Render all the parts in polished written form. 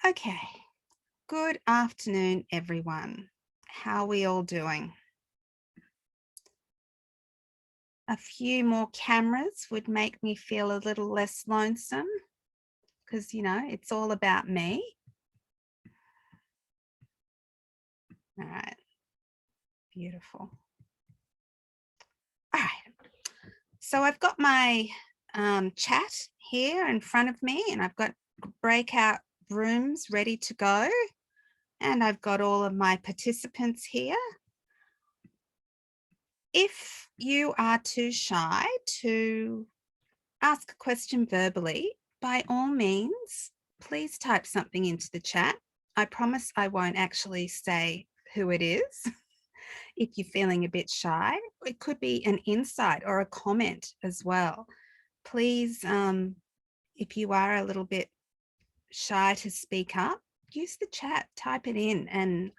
Okay, good afternoon, everyone. How are we all doing? A few more cameras would make me feel a little less lonesome because, it's all about me. All right, beautiful. All right, so I've got my chat here in front of me and I've got breakout rooms ready to go. And I've got all of my participants here. If you are too shy to ask a question verbally, by all means, please type something into the chat. I promise I won't actually say who it is. If you're feeling a bit shy, it could be an insight or a comment as well. Please, if you are a little bit shy to speak up, use the chat, type it in, and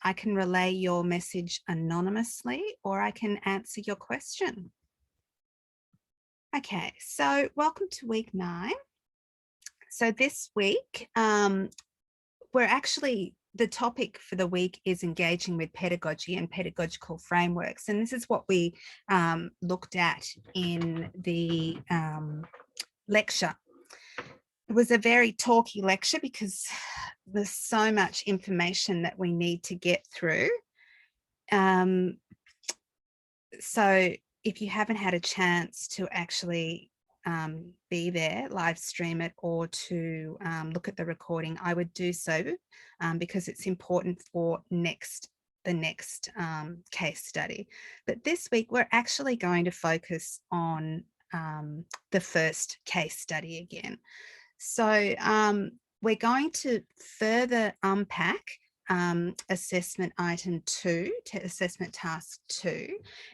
I can relay your message anonymously, or I can answer your question. Okay, so welcome to week 9. So this week, the topic for the week is engaging with pedagogy and pedagogical frameworks. And this is what we looked at in the lecture. It was a very talky lecture because there's so much information that we need to get through. So if you haven't had a chance to actually be there, live stream it, or to look at the recording, I would do so because it's important for the next case study. But this week, we're actually going to focus on the first case study again. So we're going to further unpack assessment item 2 to assessment task 2.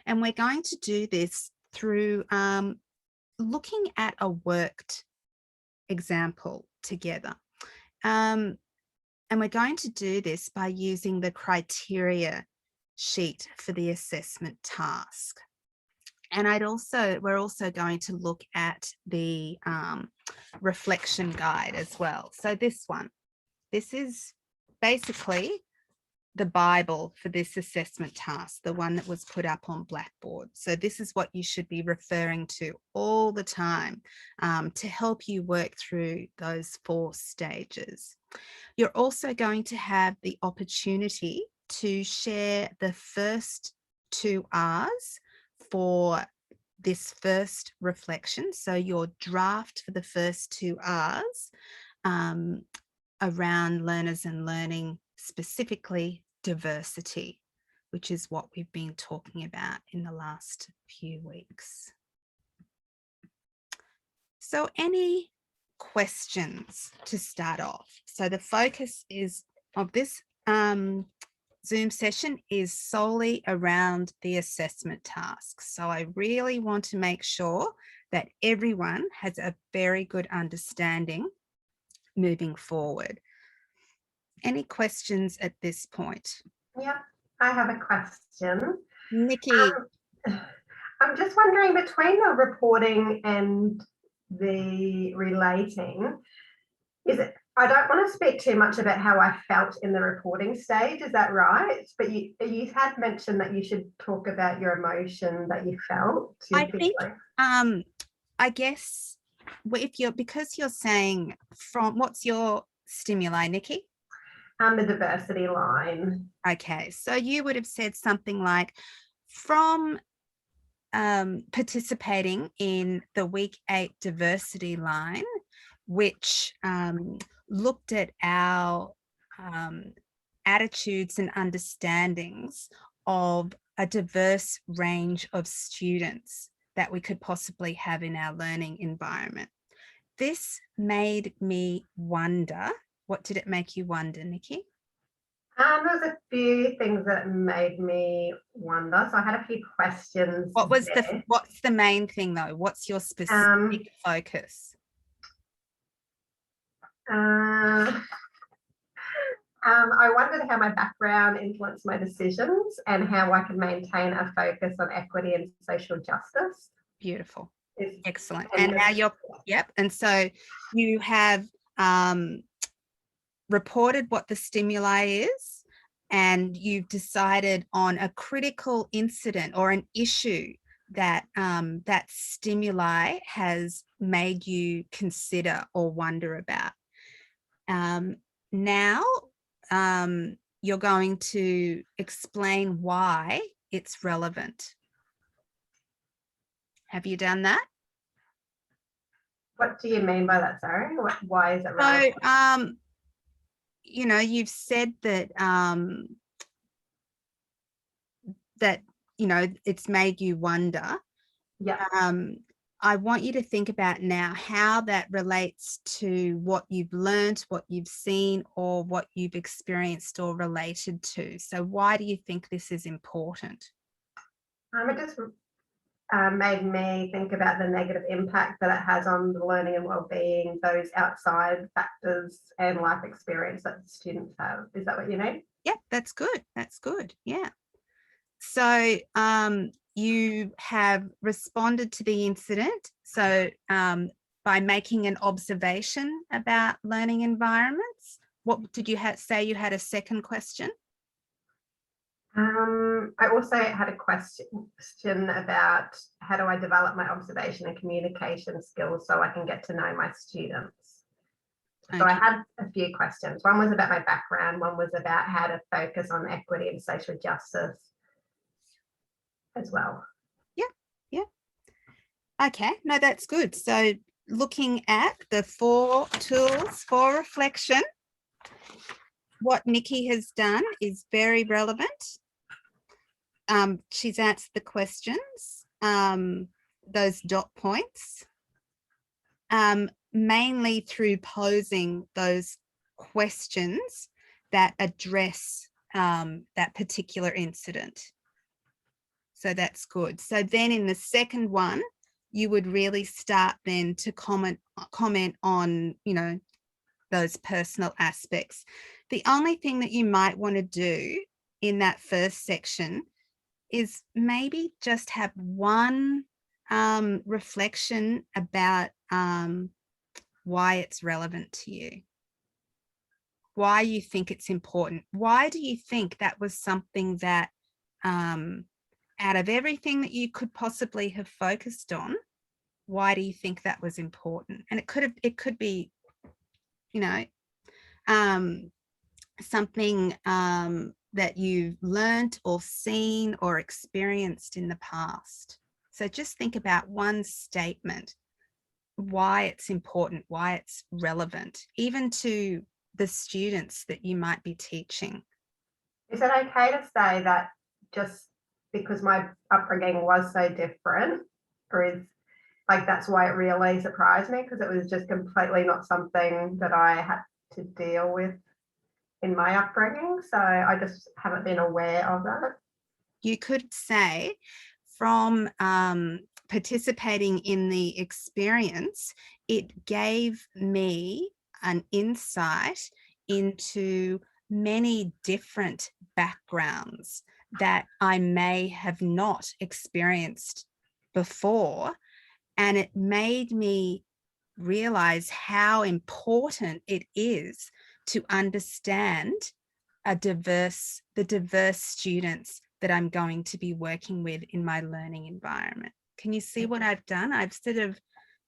And we're going to do this through looking at a worked example together. And we're going to do this by using the criteria sheet for the assessment task. And we're also going to look at the reflection guide as well. So this is basically the Bible for this assessment task, the one that was put up on Blackboard. So this is what you should be referring to all the time to help you work through those 4 stages. You're also going to have the opportunity to share the first 2 R's for this first reflection. So your draft for the first 2 R's around learners and learning, specifically diversity, which is what we've been talking about in the last few weeks. So any questions to start off? So the focus of this Zoom session is solely around the assessment tasks. So I really want to make sure that everyone has a very good understanding moving forward. Any questions at this point? Yeah, I have a question. Nikki. I'm just wondering, between the reporting and the relating, I don't want to speak too much about how I felt in the reporting stage, is that right? But you had mentioned that you should talk about your emotion that you felt. I think, I guess, because you're saying what's your stimuli, Nikki? The diversity line. Okay, so you would have said something like, from participating in the week 8 diversity line, which looked at our attitudes and understandings of a diverse range of students that we could possibly have in our learning environment. This made me wonder. What did it make you wonder, Nikki? There's a few things that made me wonder. So I had a few questions. What's the main thing though? What's your specific focus? I wondered how my background influenced my decisions and how I can maintain a focus on equity and social justice. Beautiful. Excellent. And now and so you have reported what the stimuli is, and you've decided on a critical incident or an issue that that stimuli has made you consider or wonder about. Now you're going to explain why it's relevant. Have you done that? What do you mean by that, sorry? Why is it relevant? So, you know, you've said that that, you know, it's made you wonder. Yeah. I want you to think about now how that relates to what you've learned, what you've seen, or what you've experienced or related to. So why do you think this is important? It just made me think about the negative impact that it has on the learning and well-being, those outside factors and life experience that students have. Is that what you mean? Yeah, that's good. That's good. Yeah. So you have responded to the incident. So by making an observation about learning environments. What did you say you had a second question? I also had a question about how do I develop my observation and communication skills so I can get to know my students. So I had a few questions. One was about my background. One was about how to focus on equity and social justice as well. Yeah, yeah. Okay, no, that's good. So looking at the 4 tools for reflection, what Nikki has done is very relevant. She's answered the questions, those dot points, mainly through posing those questions that address that particular incident. So that's good. So then in the second one, you would really start then to comment on, you know, those personal aspects. The only thing that you might want to do in that first section is maybe just have one reflection about why it's relevant to you, why you think it's important. Why do you think that was something that out of everything that you could possibly have focused on, why do you think that was important? And it could be, you know, something that you've learned or seen or experienced in the past. So just think about one statement, why it's important, why it's relevant, even to the students that you might be teaching. Is it okay to say that just because my upbringing was so different, or is like that's why it really surprised me, because it was just completely not something that I had to deal with in my upbringing, so I just haven't been aware of that. You could say from participating in the experience, it gave me an insight into many different backgrounds that I may have not experienced before. And it made me realize how important it is to understand the diverse students that I'm going to be working with in my learning environment. Can you see what I've done? I've sort of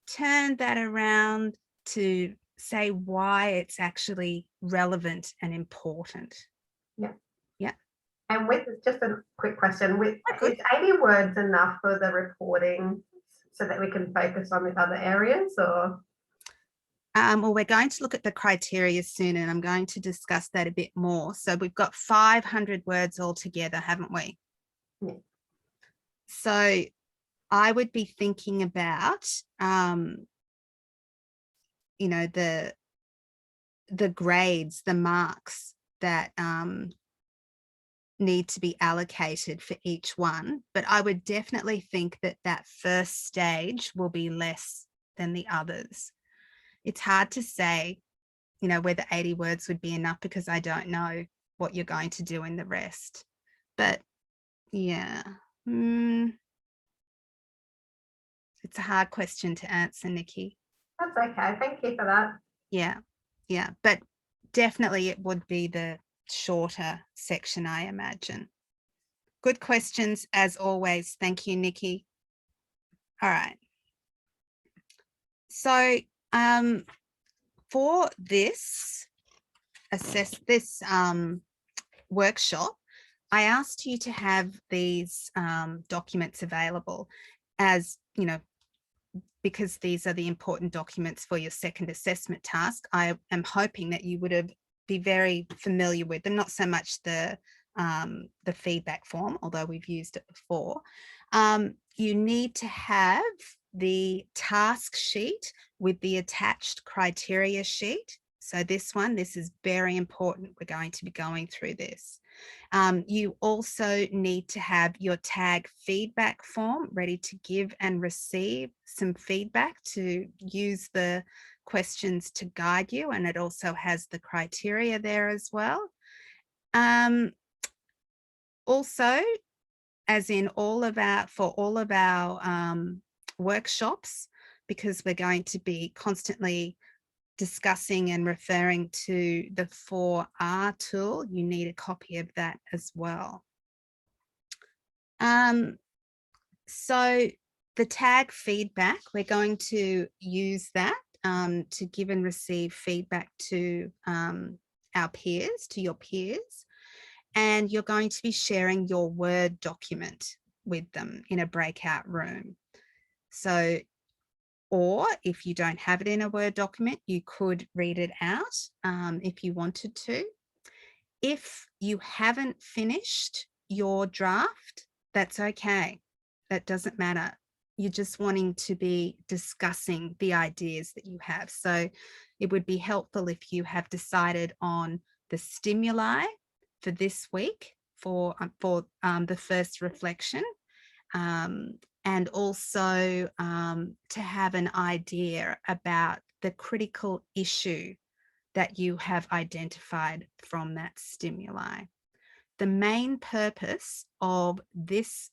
turned that around to say why it's actually relevant and important. Yeah. Yeah. And with just a quick question, is 80 words enough for the reporting so that we can focus on the other areas, or? Well, we're going to look at the criteria soon, and I'm going to discuss that a bit more. So we've got 500 words altogether, haven't we? Yeah. So I would be thinking about, you know, the grades, the marks that need to be allocated for each one. But I would definitely think that that first stage will be less than the others. It's hard to say, you know, whether 80 words would be enough because I don't know what you're going to do in the rest. But yeah, it's a hard question to answer, Nikki. That's okay. Thank you for that. Yeah, yeah. But definitely it would be the shorter section, I imagine. Good questions as always. Thank you, Nikki. All right. So for this workshop, I asked you to have these documents available, as you know, because these are the important documents for your second assessment task. I am hoping that you would be very familiar with them, not so much the feedback form, although we've used it before. You need to have the task sheet with the attached criteria sheet. So this is very important. We're going to be going through this. You also need to have your tag feedback form ready to give and receive some feedback, to use the questions to guide you, and it also has the criteria there as well. Also, as in for all of our workshops, because we're going to be constantly discussing and referring to the 4R tool, you need a copy of that as well. So the tag feedback, we're going to use that to give and receive feedback to our peers, to your peers, and you're going to be sharing your Word document with them in a breakout room. So, or if you don't have it in a Word document, you could read it out if you wanted to. If you haven't finished your draft, that's okay. That doesn't matter. You're just wanting to be discussing the ideas that you have. So it would be helpful if you have decided on the stimuli for this week for the first reflection, and also to have an idea about the critical issue that you have identified from that stimuli. The main purpose of this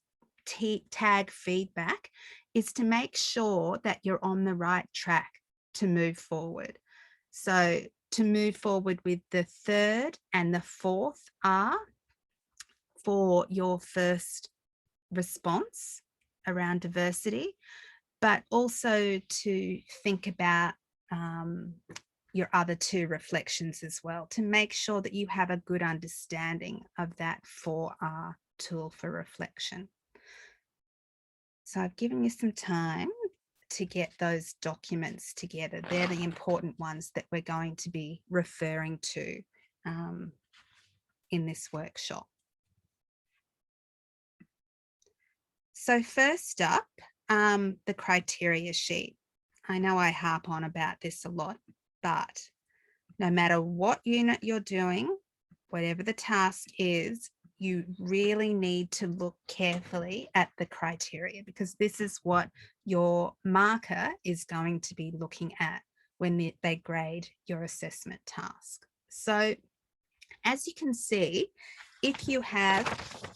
tag feedback is to make sure that you're on the right track to move forward. So to move forward with the third and the fourth R for your first response around diversity, but also to think about your other two reflections as well, to make sure that you have a good understanding of that 4R tool for reflection. So I've given you some time to get those documents together. They're the important ones that we're going to be referring to in this workshop. So first up, the criteria sheet. I know I harp on about this a lot, but no matter what unit you're doing, whatever the task is, you really need to look carefully at the criteria, because this is what your marker is going to be looking at when they grade your assessment task. So as you can see, if you have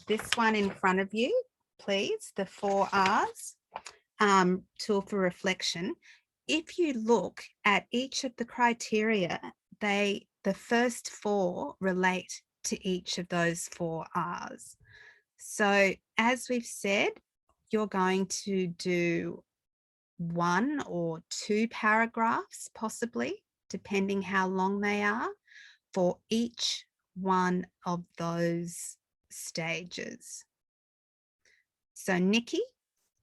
this one in front of you, please, the 4Rs tool for reflection, if you look at each of the criteria, the first 4 relate to each of those 4Rs. So as we've said, you're going to do 1 or 2 paragraphs, possibly, depending how long they are, for each one of those stages. So Nikki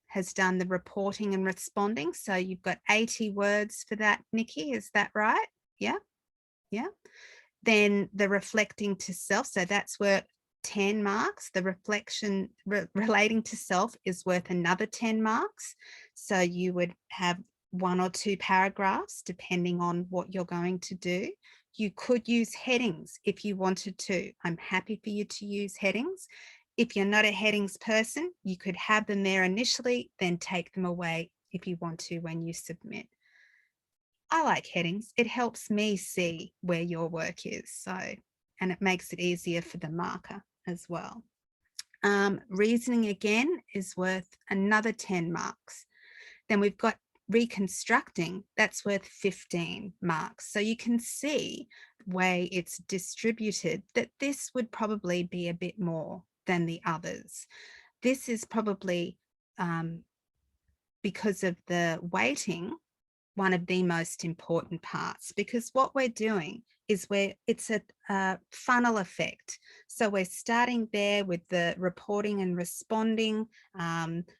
has done the reporting and responding. So you've got 80 words for that, Nikki, is that right? Yeah, yeah. Then the reflecting to self, so that's worth 10 marks. The reflection relating to self is worth another 10 marks. So you would have 1 or 2 paragraphs, depending on what you're going to do. You could use headings if you wanted to. I'm happy for you to use headings. If you're not a headings person, you could have them there initially, then take them away if you want to when you submit. I like headings. It helps me see where your work is. So, and it makes it easier for the marker as well. Reasoning again is worth another 10 marks. Then we've got reconstructing, that's worth 15 marks. So you can see the way it's distributed that this would probably be a bit more than the others. This is probably, because of the weighting, one of the most important parts, because what we're doing is it's a funnel effect. So we're starting there with the reporting and responding.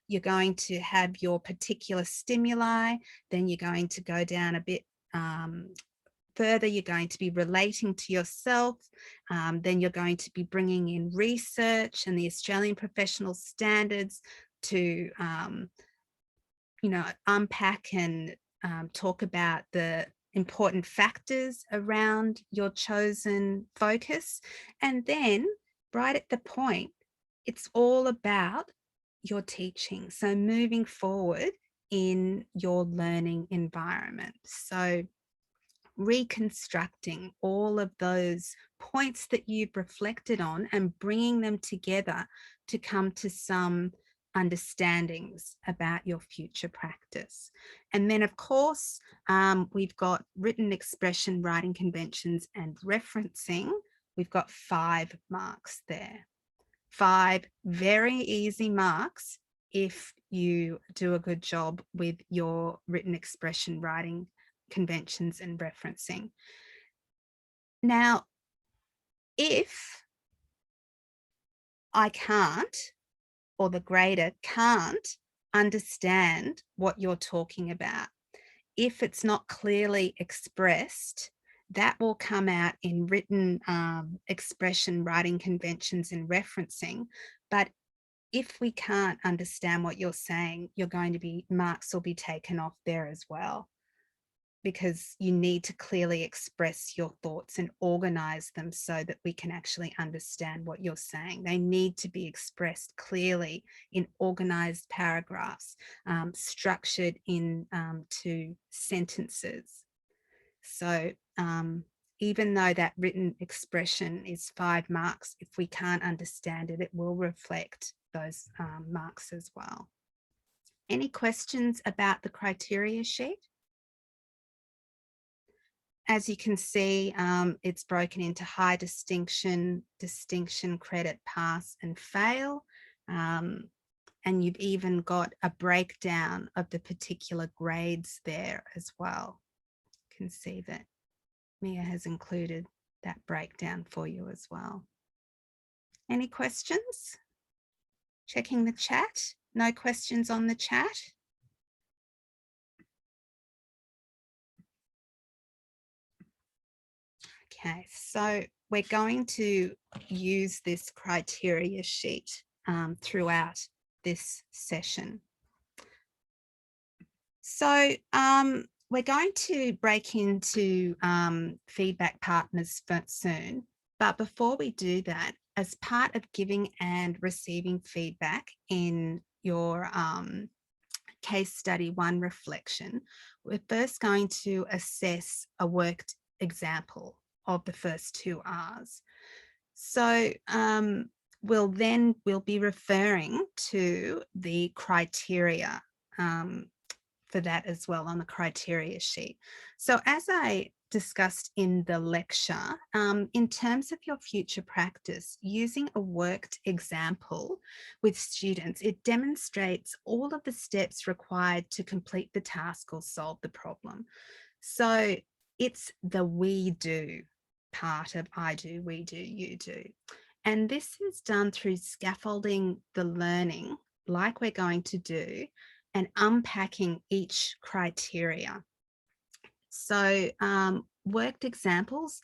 You're going to have your particular stimuli, then you're going to go down a bit further, you're going to be relating to yourself, then you're going to be bringing in research and the Australian professional standards to unpack and talk about the important factors around your chosen focus. And then right at the point, it's all about your teaching. So moving forward in your learning environment. So reconstructing all of those points that you've reflected on and bringing them together to come to some understandings about your future practice. And then, of course, we've got written expression, writing conventions, and referencing. We've got 5 marks there. 5 very easy marks if you do a good job with your written expression, writing conventions, and referencing. Now, if I can't, or the grader can't understand what you're talking about, if it's not clearly expressed, that will come out in written expression, writing conventions, and referencing. But if we can't understand what you're saying, marks will be taken off there as well, because you need to clearly express your thoughts and organize them so that we can actually understand what you're saying. They need to be expressed clearly in organized paragraphs, structured into sentences. So even though that written expression is 5 marks, if we can't understand it, it will reflect those marks as well. Any questions about the criteria sheet? As you can see, it's broken into high distinction, distinction, credit, pass, and fail. And you've even got a breakdown of the particular grades there as well. You can see that Mia has included that breakdown for you as well. Any questions? Checking the chat. No questions on the chat. Okay, so we're going to use this criteria sheet throughout this session. So we're going to break into feedback partners soon. But before we do that, as part of giving and receiving feedback in your case study 1 reflection, we're first going to assess a worked example of the first 2 R's. So we'll be referring to the criteria for that as well on the criteria sheet. So as I discussed in the lecture, in terms of your future practice, using a worked example with students, it demonstrates all of the steps required to complete the task or solve the problem. So it's the we do part of I do, we do, you do. And this is done through scaffolding the learning, like we're going to do, and unpacking each criteria. So worked examples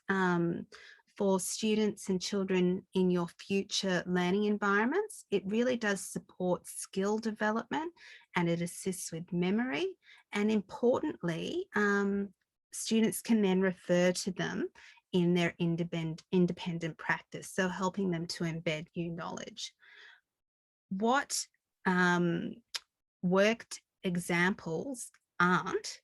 for students and children in your future learning environments, it really does support skill development and it assists with memory. And importantly, students can then refer to them in their independent practice, so helping them to embed new knowledge. What worked examples aren't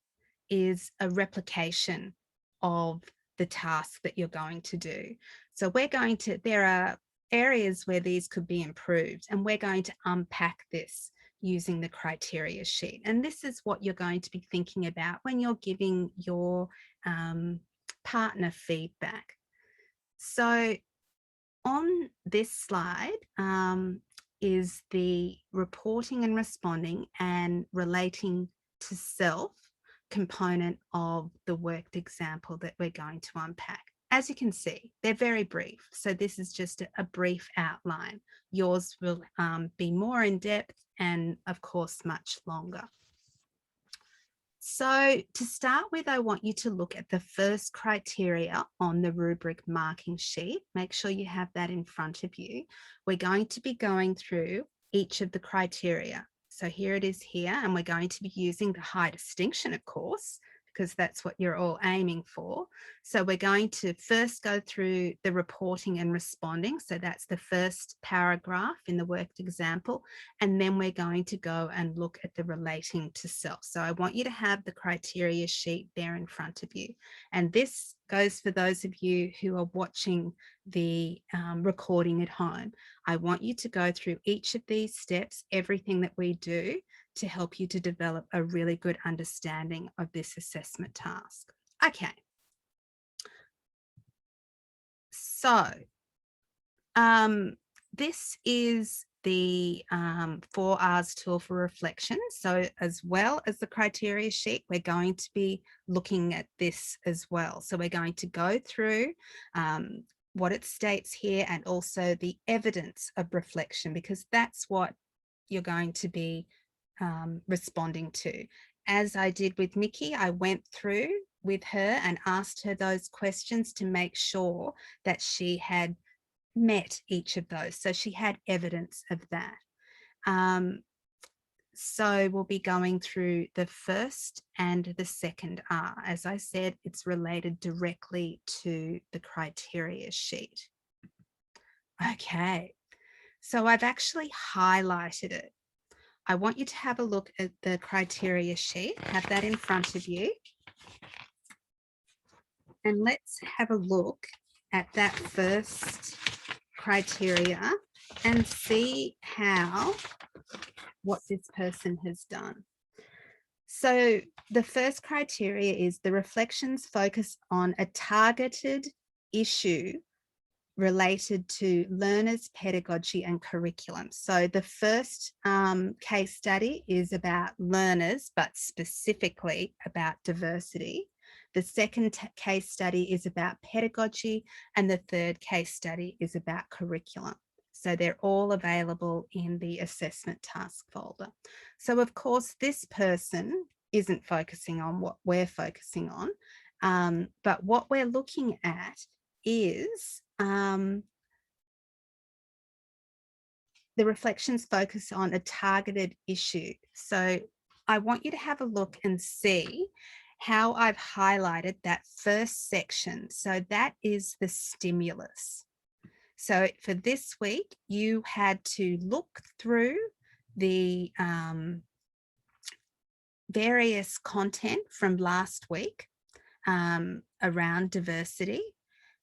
is a replication of the task that you're going to do. So there are areas where these could be improved, and we're going to unpack this using the criteria sheet. And this is what you're going to be thinking about when you're giving your partner feedback. So on this slide is the reporting and responding and relating to self component of the worked example that we're going to unpack. As you can see, they're very brief. So this is just a brief outline. Yours will be more in depth and of course much longer. So to start with, I want you to look at the first criteria on the rubric marking sheet. Make sure you have that in front of you. We're going to be going through each of the criteria. So here it is here, and we're going to be using the high distinction, of course, because that's what you're all aiming for. So we're going to first go through the reporting and responding. So that's the first paragraph in the worked example. And then we're going to go and look at the relating to self. So I want you to have the criteria sheet there in front of you. And this goes for those of you who are watching the recording at home. I want you to go through each of these steps, everything that we do, to help you to develop a really good understanding of this assessment task. Okay. So this is the 4R's tool for reflection. So as well as the criteria sheet, we're going to be looking at this as well. So we're going to go through what it states here and also the evidence of reflection, because that's what you're going to be responding to. As I did with Nikki, I went through with her and asked her those questions to make sure that she had met each of those. So she had evidence of that. So we'll be going through the first and the second R. As I said, it's related directly to the criteria sheet. Okay, so I've actually highlighted it. I want you to have a look at the criteria sheet, have that in front of you. And let's have a look at that first criteria and see what this person has done. So the first criteria is the reflections focus on a targeted issue related to learners, pedagogy and curriculum. So the first case study is about learners, but specifically about diversity. The second case study is about pedagogy, and the third case study is about curriculum. So they're all available in the assessment task folder. So of course, this person isn't focusing on what we're focusing on, but what we're looking at is the reflections focus on a targeted issue. So I want you to have a look and see how I've highlighted that first section. So that is the stimulus. So for this week, you had to look through the various content from last week around diversity.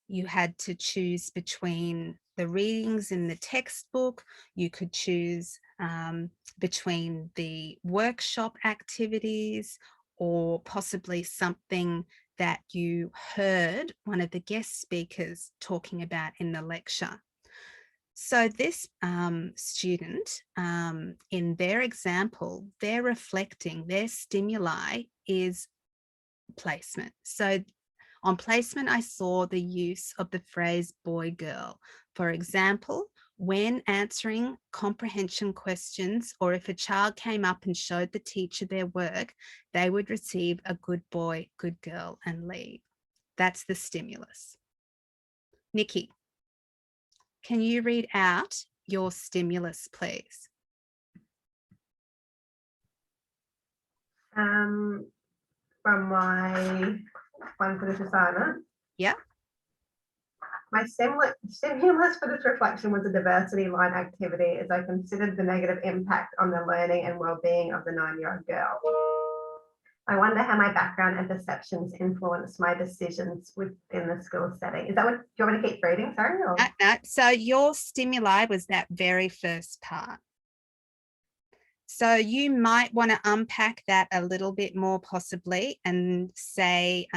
You had to choose between the readings in the textbook. You could choose between the workshop activities or possibly something that you heard one of the guest speakers talking about in the lecture. So this student, in their example, they're reflecting, their stimuli is placement. So on placement, I saw the use of the phrase boy, girl. For example, when answering comprehension questions, or if a child came up and showed the teacher their work, they would receive a good boy, good girl, and leave. That's the stimulus. Nikki, can you read out your stimulus, please? From my one for this assignment. Yeah. My stimulus for this reflection was a diversity line activity, as I considered the negative impact on the learning and well-being of the 9-year-old girl. I wonder how my background and perceptions influence my decisions within the school setting. Is that what, do you want me to keep reading? Sorry. Or? No. So your stimuli was that very first part. So you might want to unpack that a little bit more possibly and say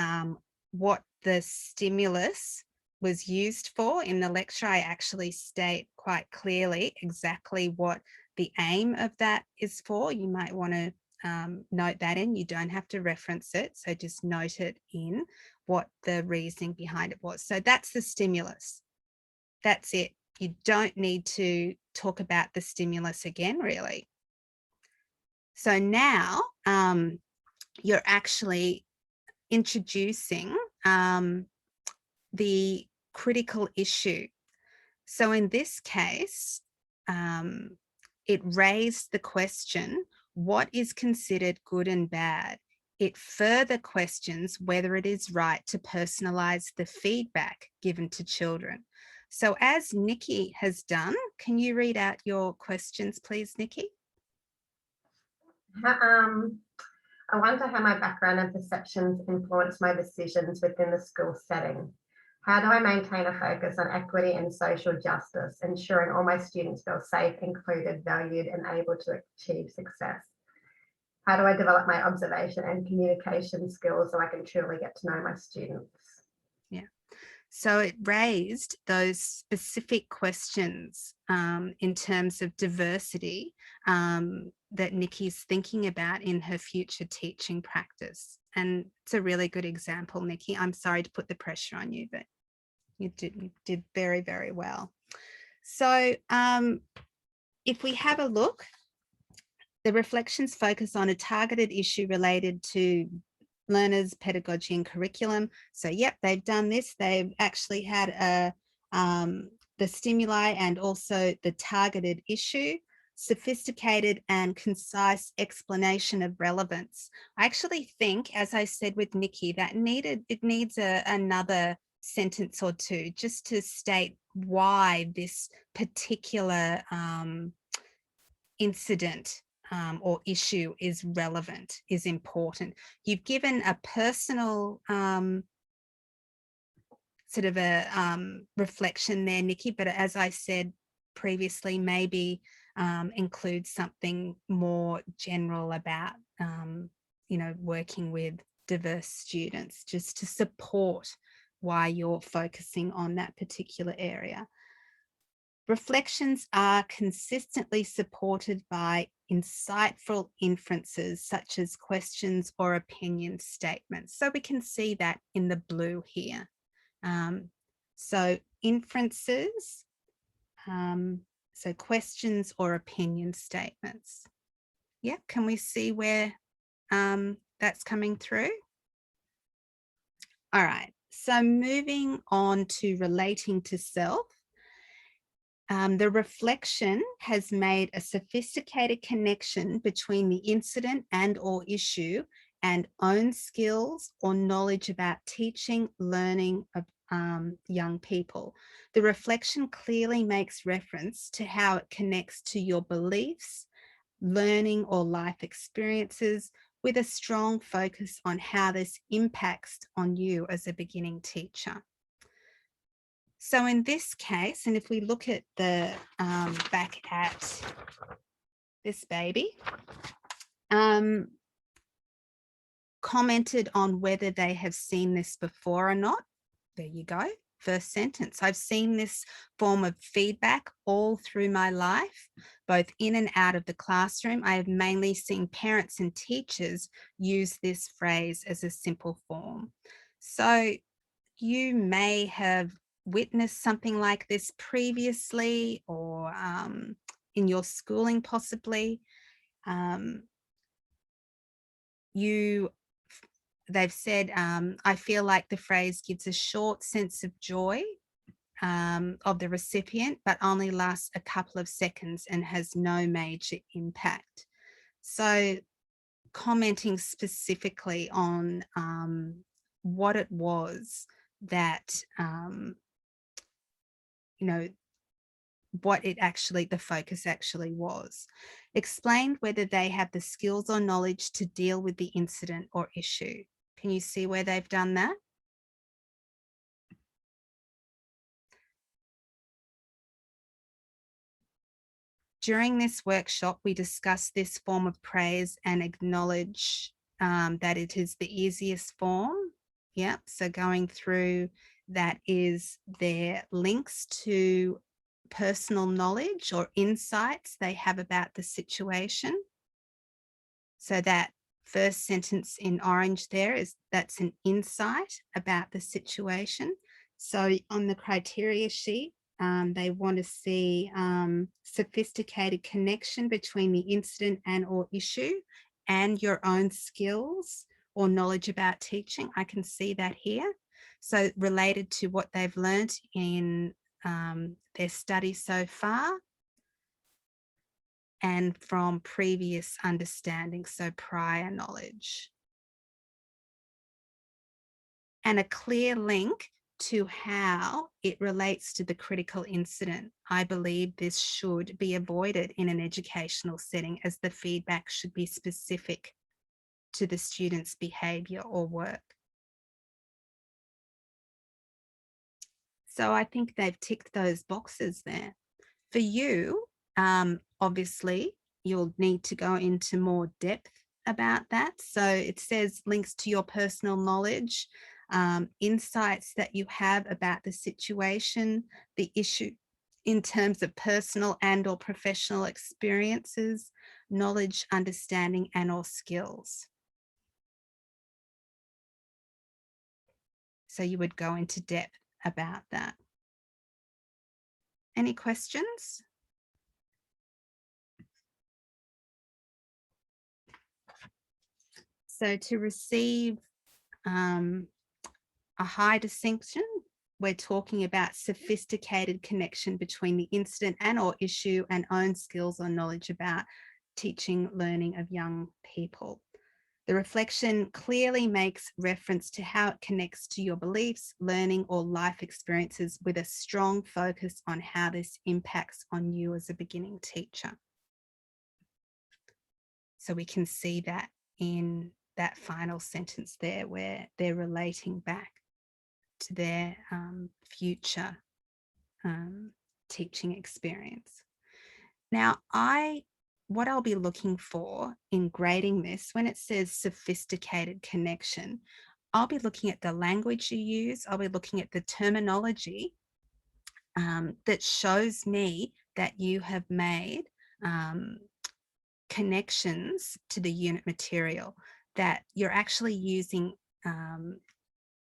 what the stimulus was used for. In the lecture, I actually state quite clearly exactly what the aim of that is for. You might want to note that in. You don't have to reference it. So just note it in what the reasoning behind it was. So that's the stimulus. That's it. You don't need to talk about the stimulus again, really. So now you're actually introducing the critical issue. So in this case, it raised the question, what is considered good and bad? It further questions whether it is right to personalize the feedback given to children. So as Nikki has done, can you read out your questions, please, Nikki? I wonder how my background and perceptions influence my decisions within the school setting. How do I maintain a focus on equity and social justice, ensuring all my students feel safe, included, valued, and able to achieve success? How do I develop my observation and communication skills so I can truly get to know my students? Yeah. So it raised those specific questions in terms of diversity that Nikki's thinking about in her future teaching practice. And it's a really good example, Nikki. I'm sorry to put the pressure on you, but you did very, very well. So if we have a look, the reflections focus on a targeted issue related to learners, pedagogy and curriculum. So yep, they've done this. They've actually had the stimuli and also the targeted issue, sophisticated and concise explanation of relevance. I actually think, as I said with Nikki, that it needs another sentence or two just to state why this particular incident or issue is relevant, is important. You've given a personal sort of a reflection there, Nikki, but as I said previously, maybe include something more general about, you know, working with diverse students, just to support why you're focusing on that particular area. Reflections are consistently supported by insightful inferences such as questions or opinion statements. So we can see that in the blue here. So inferences, so questions or opinion statements. Yeah, can we see where that's coming through? All right, so moving on to relating to self. The reflection has made a sophisticated connection between the incident and or issue and own skills or knowledge about teaching, learning of young people. The reflection clearly makes reference to how it connects to your beliefs, learning or life experiences, with a strong focus on how this impacts on you as a beginning teacher. So in this case, and if we look at the back at this baby, commented on whether they have seen this before or not. There you go. First sentence. I've seen this form of feedback all through my life, both in and out of the classroom. I have mainly seen parents and teachers use this phrase as a simple form. So you may have witnessed something like this previously, or in your schooling possibly. They've said, I feel like the phrase gives a short sense of joy of the recipient, but only lasts a couple of seconds and has no major impact. So commenting specifically on what it was that, you know, what it actually, the focus actually was. Explained whether they have the skills or knowledge to deal with the incident or issue. Can you see where they've done that? During this workshop, we discuss this form of praise and acknowledge that it is the easiest form. Yep. So going through that is their links to personal knowledge or insights they have about the situation. So that first sentence in orange there that's an insight about the situation. So on the criteria sheet, they want to see sophisticated connection between the incident and or issue and your own skills or knowledge about teaching. I can see that here. So related to what they've learned in their study so far and from previous understanding, so prior knowledge. And a clear link to how it relates to the critical incident. I believe this should be avoided in an educational setting, as the feedback should be specific to the student's behaviour or work. So I think they've ticked those boxes there. For you, obviously, you'll need to go into more depth about that. So it says links to your personal knowledge, insights that you have about the situation, the issue in terms of personal and or professional experiences, knowledge, understanding, and or skills. So you would go into depth about that. Any questions? So to receive a high distinction, we're talking about sophisticated connection between the incident and or issue and own skills or knowledge about teaching, learning of young people. The reflection clearly makes reference to how it connects to your beliefs, learning, or life experiences, with a strong focus on how this impacts on you as a beginning teacher. So we can see that in that final sentence there, where they're relating back to their future teaching experience. Now, what I'll be looking for in grading this, when it says sophisticated connection, I'll be looking at the language you use. I'll be looking at the terminology that shows me that you have made connections to the unit material, that you're actually using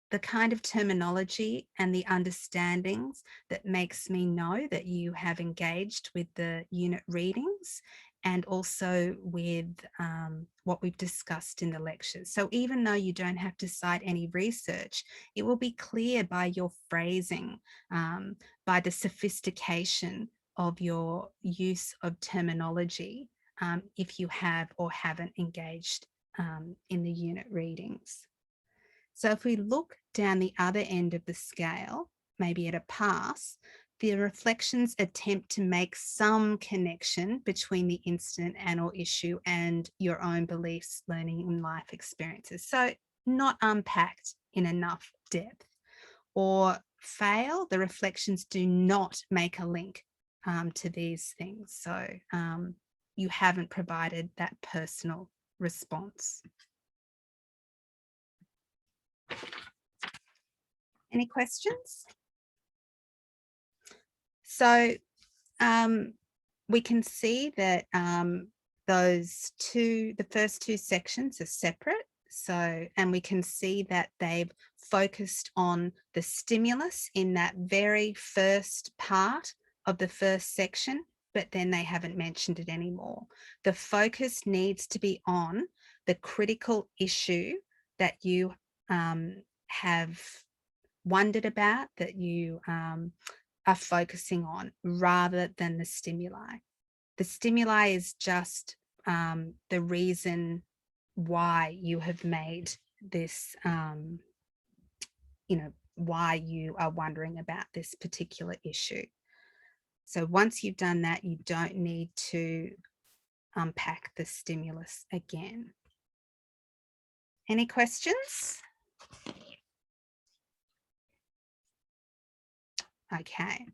the kind of terminology and the understandings that makes me know that you have engaged with the unit readings and also with what we've discussed in the lectures. So even though you don't have to cite any research, it will be clear by your phrasing, by the sophistication of your use of terminology, if you have or haven't engaged in the unit readings. So if we look down the other end of the scale, maybe at a pass, the reflections attempt to make some connection between the incident and or issue and your own beliefs, learning, and life experiences. So not unpacked in enough depth. Or fail, the reflections do not make a link to these things. So you haven't provided that personal response. Any questions? So we can see that the first two sections are separate. So, and we can see that they've focused on the stimulus in that very first part of the first section, but then they haven't mentioned it anymore. The focus needs to be on the critical issue that you have wondered about, that you are focusing on, rather than the stimuli. The stimuli is just the reason why you have made this, why you are wondering about this particular issue. So once you've done that, you don't need to unpack the stimulus again. Any questions? Okay,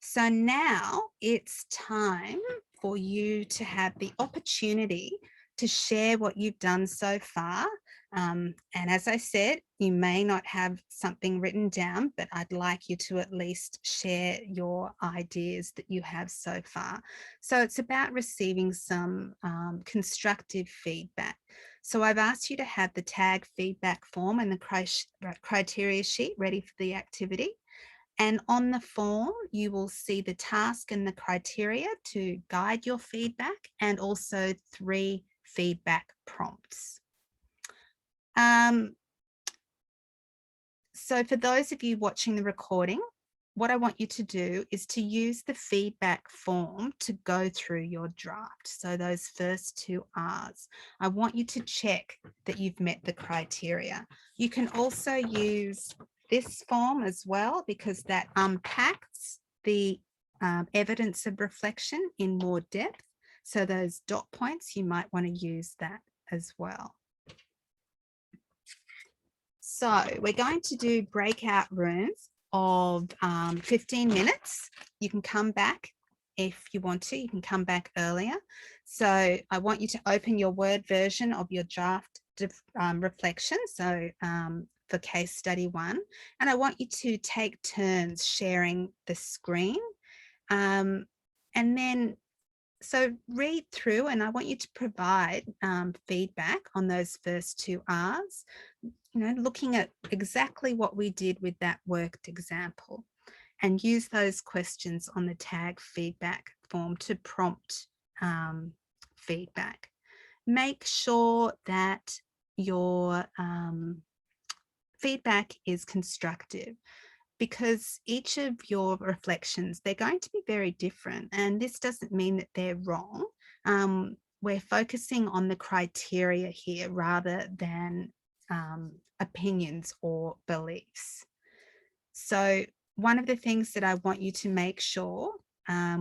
so now it's time for you to have the opportunity to share what you've done so far. And as I said, you may not have something written down, but I'd like you to at least share your ideas that you have so far. So it's about receiving some constructive feedback. So I've asked you to have the tag feedback form and the criteria sheet ready for the activity. And on the form, you will see the task and the criteria to guide your feedback, and also 3 feedback prompts. So for those of you watching the recording, what I want you to do is to use the feedback form to go through your draft. So those first 2 R's. I want you to check that you've met the criteria. You can also use this form as well, because that unpacks the evidence of reflection in more depth. So those dot points, you might want to use that as well. So we're going to do breakout rooms of 15 minutes. You can come back if you want to. You can come back earlier. So I want you to open your Word version of your draft reflection. So for case study 1, and I want you to take turns sharing the screen. And then so read through, and I want you to provide feedback on those first 2 R's, looking at exactly what we did with that worked example, and use those questions on the tag feedback form to prompt feedback. Make sure that your feedback is constructive, because each of your reflections, they're going to be very different. And this doesn't mean that they're wrong. We're focusing on the criteria here rather than opinions or beliefs. So one of the things that I want you to make sure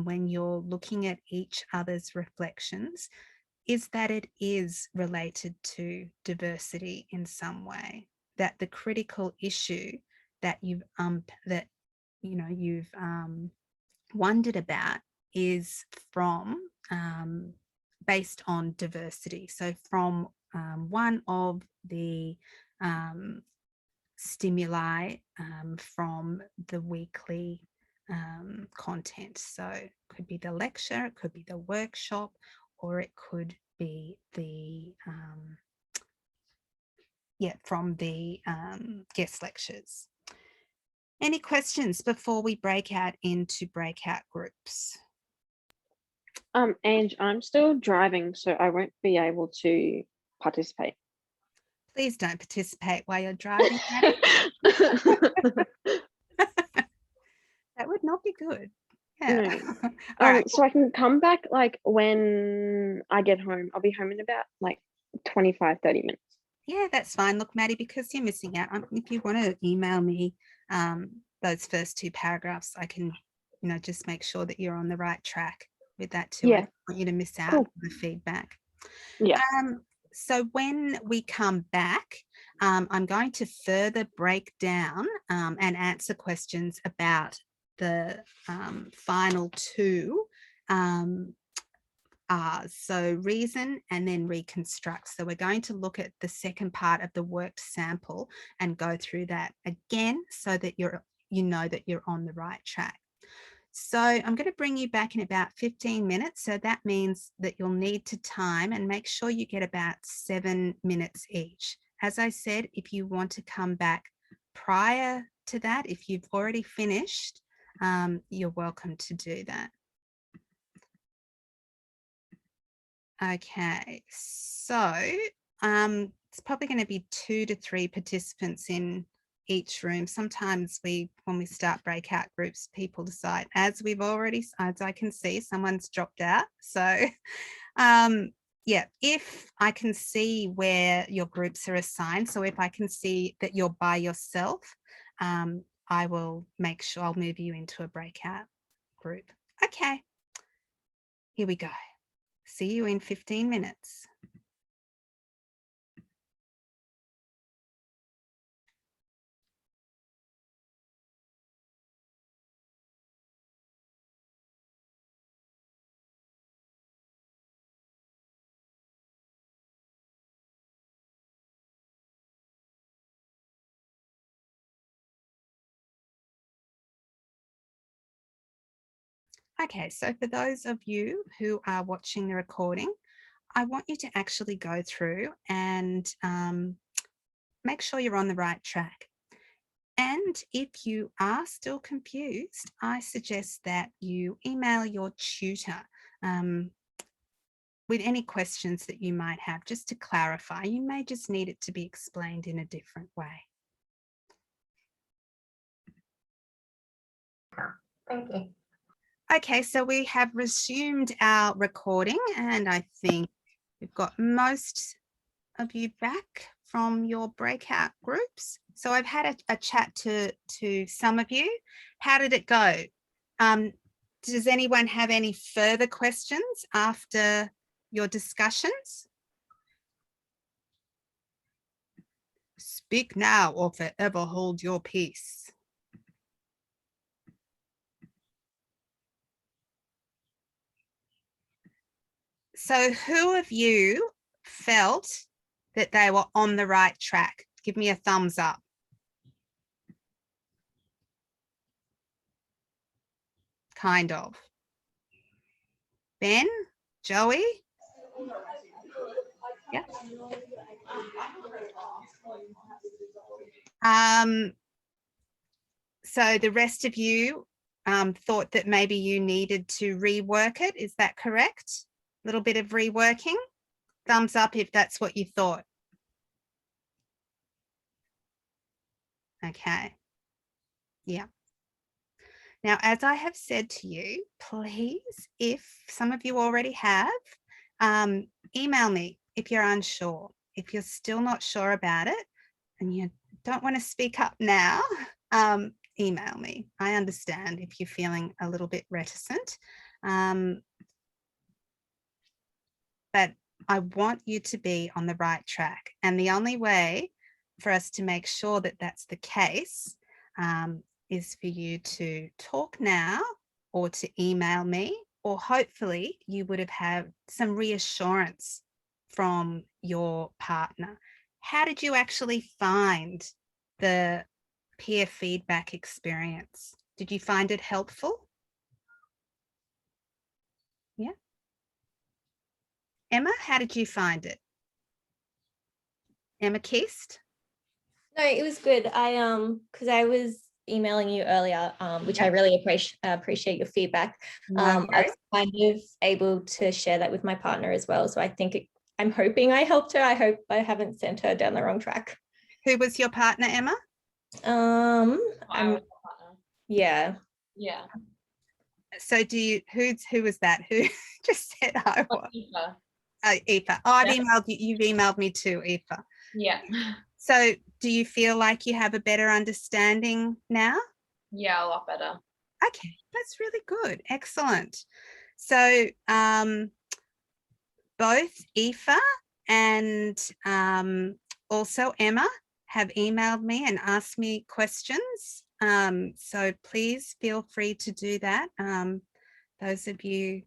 when you're looking at each other's reflections is that it is related to diversity in some way, that the critical issue that you've wondered about is from based on diversity. So from one of the stimuli from the weekly content. So it could be the lecture, it could be the workshop, or it could be the from the guest lectures. Any questions before we break out into breakout groups? Ange, I'm still driving, so I won't be able to participate. Please don't participate while you're driving. That would not be good. Yeah. No. All right. So I can come back like when I get home. I'll be home in about like 25, 30 minutes. Yeah, that's fine. Look, Maddie, because you're missing out, if you want to email me those first 2 paragraphs, I can, just make sure that you're on the right track with that too. Yeah. I don't want you to miss out Cool. on the feedback. Yeah. So when we come back, I'm going to further break down and answer questions about the final 2 R's. So reason and then reconstruct. So we're going to look at the second part of the worked sample and go through that again so that you know that you're on the right track. So I'm going to bring you back in about 15 minutes. So that means that you'll need to time and make sure you get about 7 minutes each. As I said, if you want to come back prior to that, if you've already finished, you're welcome to do that. Okay, so it's probably going to be 2 to 3 participants in each room. Sometimes when we start breakout groups, people decide, as I can see, someone's dropped out. So yeah, if I can see where your groups are assigned, so if I can see that you're by yourself, I will make sure I'll move you into a breakout group. Okay, here we go. See you in 15 minutes. Okay, so for those of you who are watching the recording, I want you to actually go through and make sure you're on the right track. And if you are still confused, I suggest that you email your tutor with any questions that you might have, just to clarify. You may just need it to be explained in a different way. Thank you. Okay, so we have resumed our recording, and I think we've got most of you back from your breakout groups. So I've had a chat to some of you. How did it go? Does anyone have any further questions after your discussions? Speak now or forever hold your peace. So who of you felt that they were on the right track? Give me a thumbs up. Kind of. Ben, Joey? Yeah. So the rest of you thought that maybe you needed to rework it. Is that correct? A little bit of reworking? Thumbs up if that's what you thought. Okay. Yeah. Now, as I have said to you, please, if some of you already have, email me if you're unsure. If you're still not sure about it and you don't want to speak up now, email me. I understand if you're feeling a little bit reticent. But I want you to be on the right track. And the only way for us to make sure that that's the case is for you to talk now or to email me, or hopefully you would have had some reassurance from your partner. How did you actually find the peer feedback experience? Did you find it helpful? Yeah. Emma, how did you find it? Emma Kist? No, it was good. Because I was emailing you earlier, which I really appreciate your feedback. I was kind of able to share that with my partner as well. So I think I'm hoping I helped her. I hope I haven't sent her down the wrong track. Who was your partner, Emma? Yeah. Yeah. So who was that? Who just said I was? Aoife. Aoife. Oh, I've Yeah. emailed you. You've emailed me too, Aoife. Yeah. So do you feel like you have a better understanding now? Yeah, a lot better. Okay, that's really good. Excellent. So both Aoife and also Emma have emailed me and asked me questions. So please feel free to do that. Those of you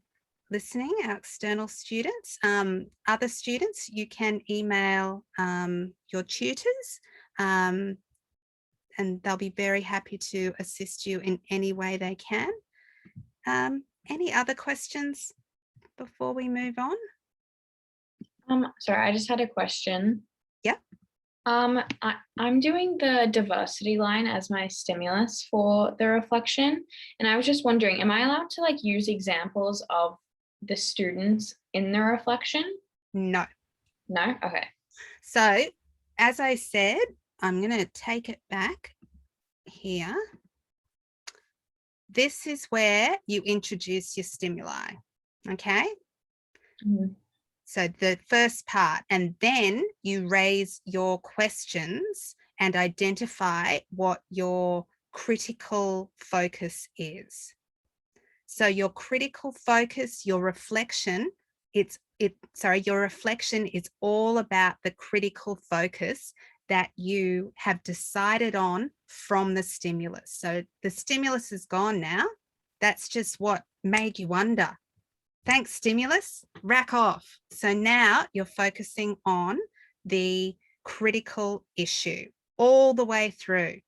listening, our external students, other students, you can email your tutors and they'll be very happy to assist you in any way they can. Any other questions before we move on? Sorry, I just had a question. Yeah. I'm doing the diversity line as my stimulus for the reflection, and I was just wondering, am I allowed to like use examples of the students in the reflection? No. No? Okay. So as I said, I'm going to take it back here. This is where you introduce your stimuli. Okay. Mhm. So the first part, and then you raise your questions and identify what your critical focus is. So your critical focus, your reflection, your reflection is all about the critical focus that you have decided on from the stimulus. So the stimulus is gone now. That's just what made you wonder. Thanks, stimulus, rack off. So now you're focusing on the critical issue all the way through.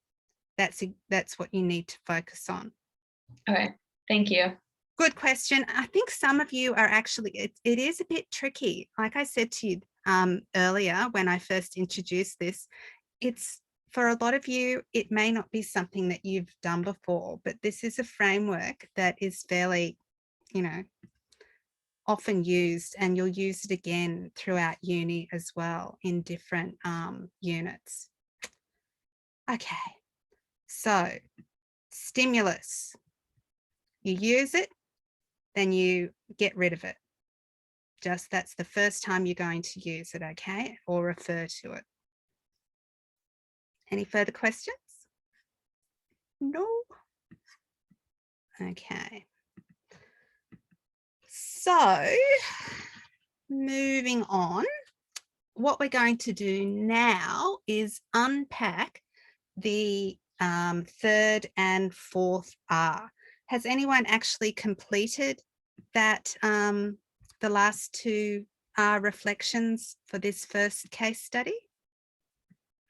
That's what you need to focus on. Okay. Thank you. Good question. I think some of you are actually, it is a bit tricky. Like I said to you earlier when I first introduced this, it's for a lot of you, it may not be something that you've done before, but this is a framework that is fairly, you know, often used, and you'll use it again throughout uni as well in different units. Okay, so stimulus, you use it, then you get rid of it. Just that's the first time you're going to use it, okay? Or refer to it. Any further questions? No? Okay. So moving on, what we're going to do now is unpack the third and fourth R. Has anyone actually completed that, the last two R reflections for this first case study?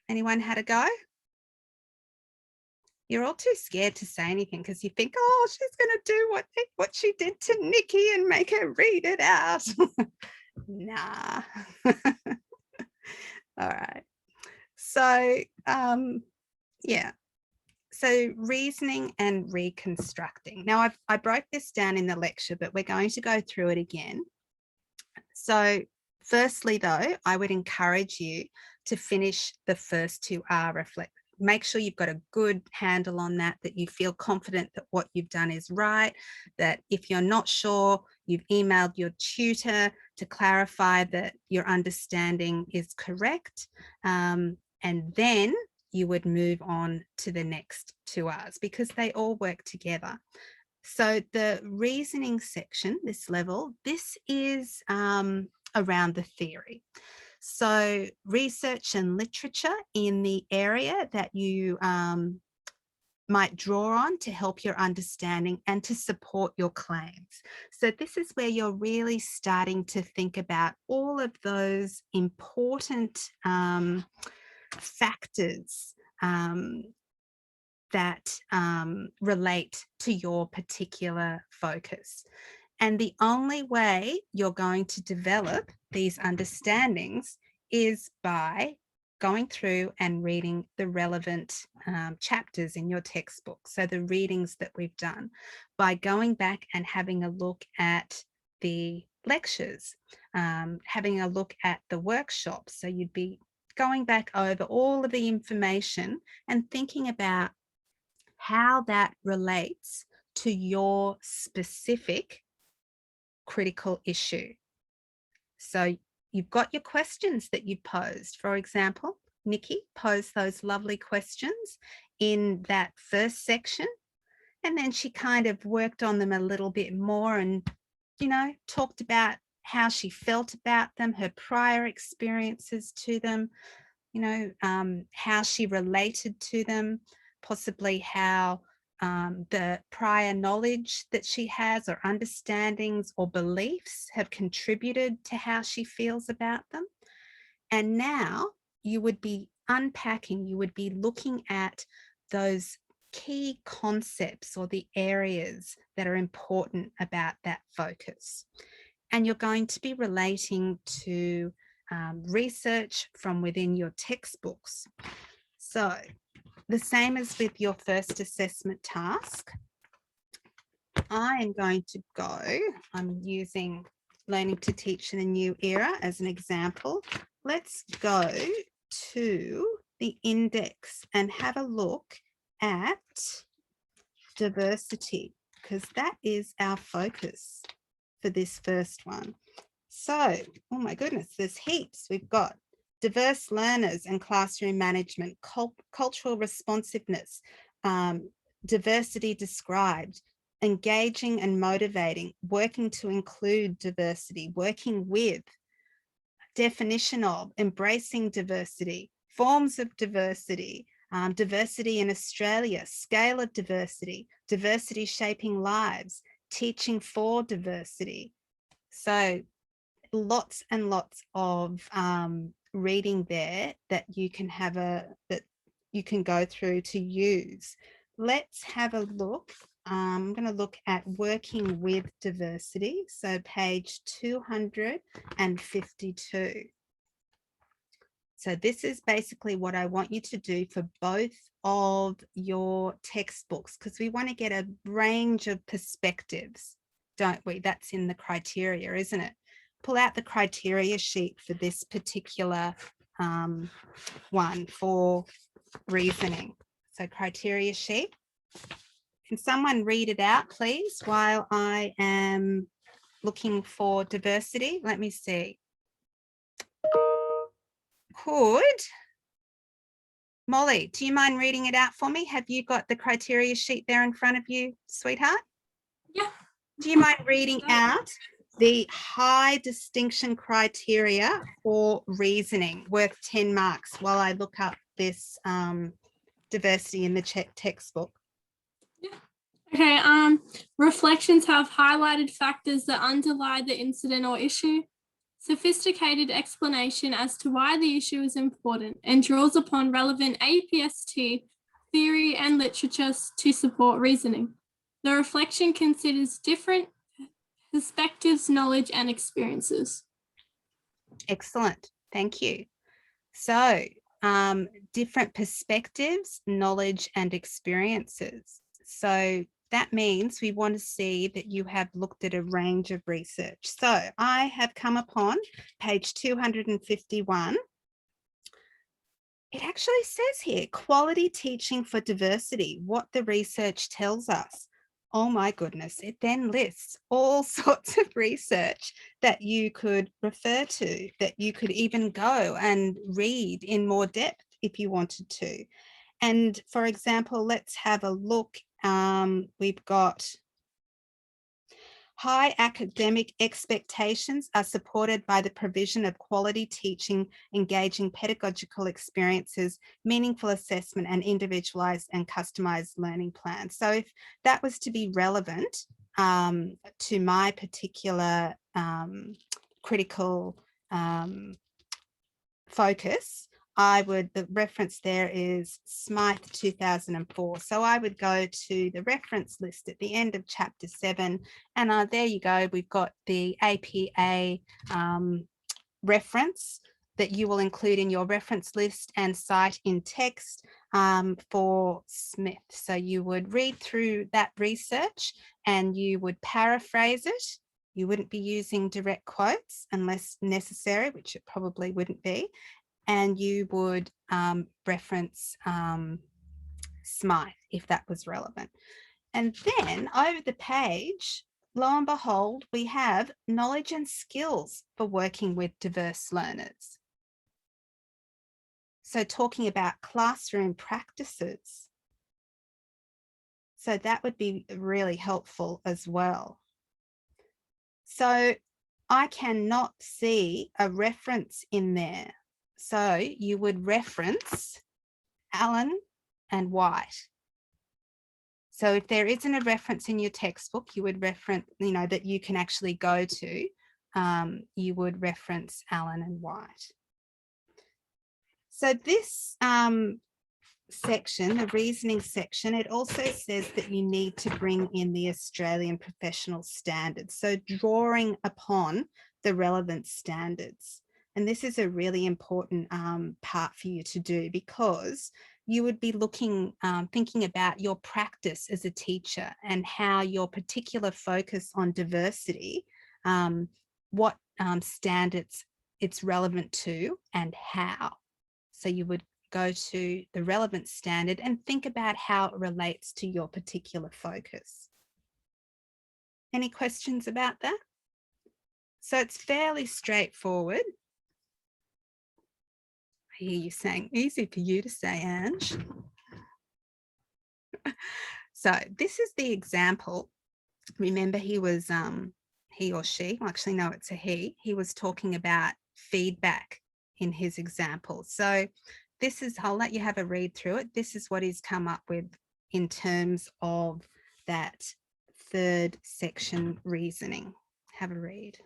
Anyone had a go? You're all too scared to say anything because you think, oh, she's going to do what she did to Nikki and make her read it out. Nah. All right. So, yeah. So reasoning and reconstructing. Now, I broke this down in the lecture, but we're going to go through it again. So firstly, though, I would encourage you to finish the first two R reflect. Make sure you've got a good handle on that, that you feel confident that what you've done is right, that if you're not sure, you've emailed your tutor to clarify that your understanding is correct. And then you would move on to the next two R's because they all work together. So the reasoning section, this level, this is around the theory. So research and literature in the area that you might draw on to help your understanding and to support your claims. So this is where you're really starting to think about all of those important factors that relate to your particular focus. And the only way you're going to develop these understandings is by going through and reading the relevant chapters in your textbook. So the readings that we've done, by going back and having a look at the lectures, having a look at the workshops. So you'd be going back over all of the information and thinking about how that relates to your specific critical issue. So you've got your questions that you posed. For example, Nikki posed those lovely questions in that first section, and then she kind of worked on them a little bit more and, you know, talked about how she felt about them, her prior experiences to them, you know, how she related to them, possibly how the prior knowledge that she has or understandings or beliefs have contributed to how she feels about them. And now you would be unpacking, you would be looking at those key concepts or the areas that are important about that focus. And you're going to be relating to research from within your textbooks. So the same as with your first assessment task, I am going to go, I'm using Learning to Teach in a New Era as an example. Let's go to the index and have a look at diversity, because that is our focus for this first one. So, oh my goodness, there's heaps. We've got diverse learners and classroom management, cultural responsiveness, diversity described, engaging and motivating, working to include diversity, working with, definition of, embracing diversity, forms of diversity, diversity in Australia, scale of diversity, diversity shaping lives, teaching for diversity. So lots and lots of reading there that you can have that you can go through to use. Let's have a look I'm going to look at working with diversity. So page 252. So this is basically what I want you to do for both of your textbooks, because we want to get a range of perspectives, don't we? That's in the criteria, isn't it? Pull out the criteria sheet for this particular one for reasoning. So criteria sheet. Can someone read it out, please, while I am looking for diversity? Let me see. Could Molly, do you mind reading it out for me? Have you got the criteria sheet there in front of you, sweetheart? Yeah. Do you mind reading out the high distinction criteria for reasoning worth 10 marks while I look up this diversity in the textbook? Okay, reflections have highlighted factors that underlie the incident or issue, sophisticated explanation as to why the issue is important, and draws upon relevant APST theory and literature to support reasoning. The reflection considers different perspectives, knowledge, and experiences. Excellent, thank you. So different perspectives, knowledge, and experiences. So that means we want to see that you have looked at a range of research. So I have come upon page 251. It actually says here, quality teaching for diversity, what the research tells us. Oh my goodness, it then lists all sorts of research that you could refer to, that you could even go and read in more depth if you wanted to. And for example, let's have a look. We've got high academic expectations are supported by the provision of quality teaching, engaging pedagogical experiences, meaningful assessment, and individualized and customized learning plans. So if that was to be relevant to my particular critical focus, the reference there is Smythe 2004. So I would go to the reference list at the end of chapter 7, and there you go. We've got the APA reference that you will include in your reference list and cite in text for Smith. So you would read through that research and you would paraphrase it. You wouldn't be using direct quotes unless necessary, which it probably wouldn't be. And you would reference Smythe if that was relevant. And then over the page, lo and behold, we have knowledge and skills for working with diverse learners. So talking about classroom practices. So that would be really helpful as well. So I cannot see a reference in there. So you would reference Allen and White. So if there isn't a reference in your textbook, you would reference, that you can actually go to, you would reference Allen and White. So this section, the reasoning section, it also says that you need to bring in the Australian professional standards. So drawing upon the relevant standards. And this is a really important part for you to do, because you would be thinking about your practice as a teacher and how your particular focus on diversity, what standards it's relevant to and how. So you would go to the relevant standard and think about how it relates to your particular focus. Any questions about that? So it's fairly straightforward. I hear you saying, easy for you to say, Ange. So this is the example. Remember, he was, he or she, well, actually, no, it's a he was talking about feedback in his example. So this is, I'll let you have a read through it. This is what he's come up with in terms of that third section reasoning. Have a read.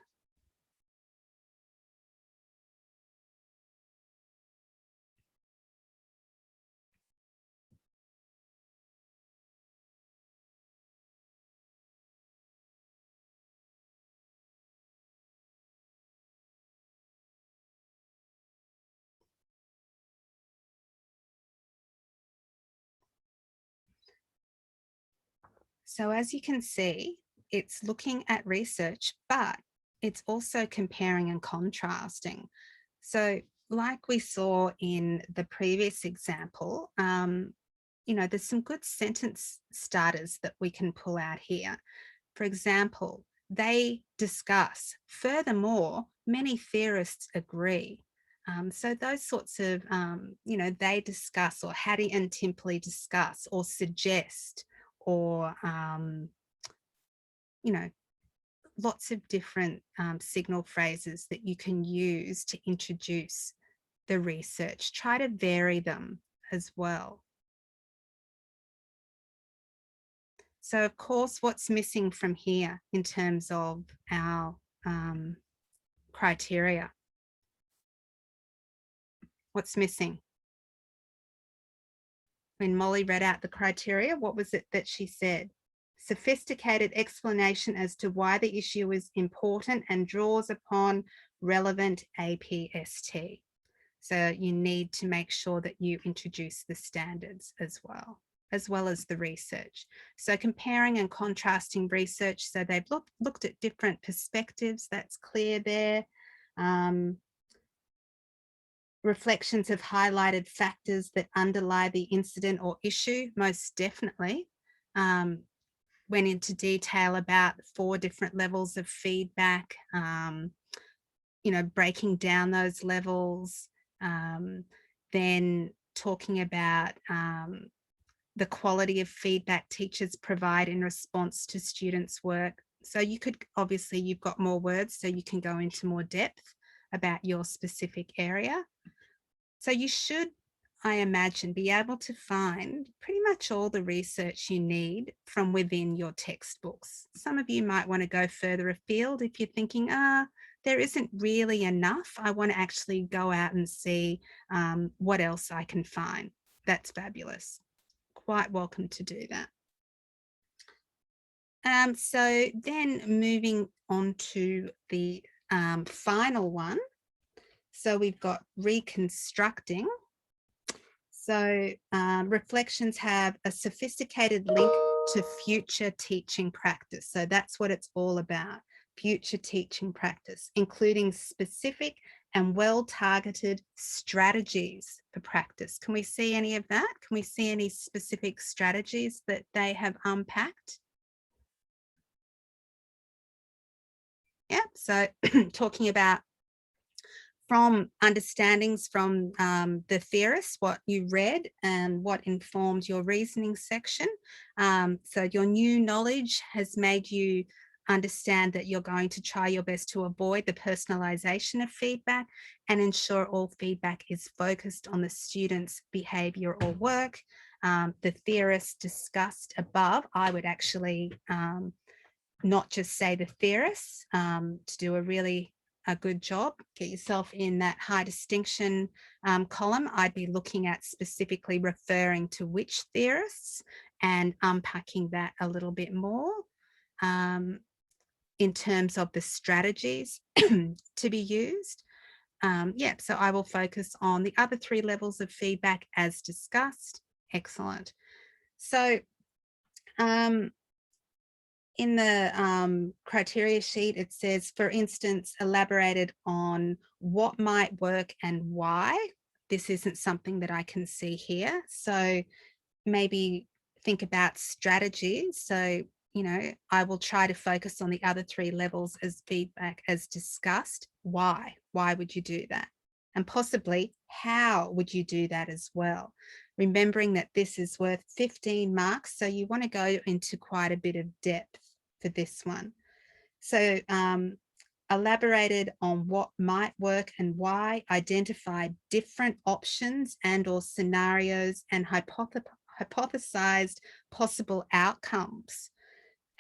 So as you can see, it's looking at research, but it's also comparing and contrasting. So like we saw in the previous example, you know, there's some good sentence starters that we can pull out here. For example, they discuss, furthermore, many theorists agree. So those sorts of, you know, they discuss, or Hattie and Timpley discuss, or suggest, or, you know, lots of different signal phrases that you can use to introduce the research. Try to vary them as well. So of course, what's missing from here in terms of our criteria? What's missing? When Molly read out the criteria, what was it that she said? Sophisticated explanation as to why the issue is important and draws upon relevant APST. So you need to make sure that you introduce the standards as well as the research. So comparing and contrasting research. So they've looked at different perspectives. That's clear there. Reflections have highlighted factors that underlie the incident or issue, most definitely. Went into detail about 4 different levels of feedback, you know, breaking down those levels, then talking about the quality of feedback teachers provide in response to students' work. So you could, obviously you've got more words, so you can go into more depth about your specific area. So you should, I imagine, be able to find pretty much all the research you need from within your textbooks. Some of you might want to go further afield if you're thinking, there isn't really enough. I want to actually go out and see what else I can find. That's fabulous. Quite welcome to do that. So then moving on to the final one. So we've got reconstructing. So reflections have a sophisticated link to future teaching practice. So that's what it's all about, future teaching practice, including specific and well-targeted strategies for practice. Can we see any of that? Can we see any specific strategies that they have unpacked? Yeah, so talking about from understandings from the theorists, what you read and what informed your reasoning section. So your new knowledge has made you understand that you're going to try your best to avoid the personalization of feedback and ensure all feedback is focused on the student's behavior or work. The theorists discussed above, I would actually not just say the theorists to do a good job, get yourself in that high distinction column. I'd be looking at specifically referring to which theorists and unpacking that a little bit more in terms of the strategies to be used. Yeah, so I will focus on the other 3 levels of feedback as discussed. Excellent. So in the criteria sheet, it says, for instance, elaborated on what might work and why. This isn't something that I can see here. So maybe think about strategies. So, you know, I will try to focus on the other 3 levels as feedback as discussed. Why? Why would you do that? And possibly, how would you do that as well? Remembering that this is worth 15 marks, so you want to go into quite a bit of depth for this one. So elaborated on what might work and why, identified different options and or scenarios and hypothesized possible outcomes,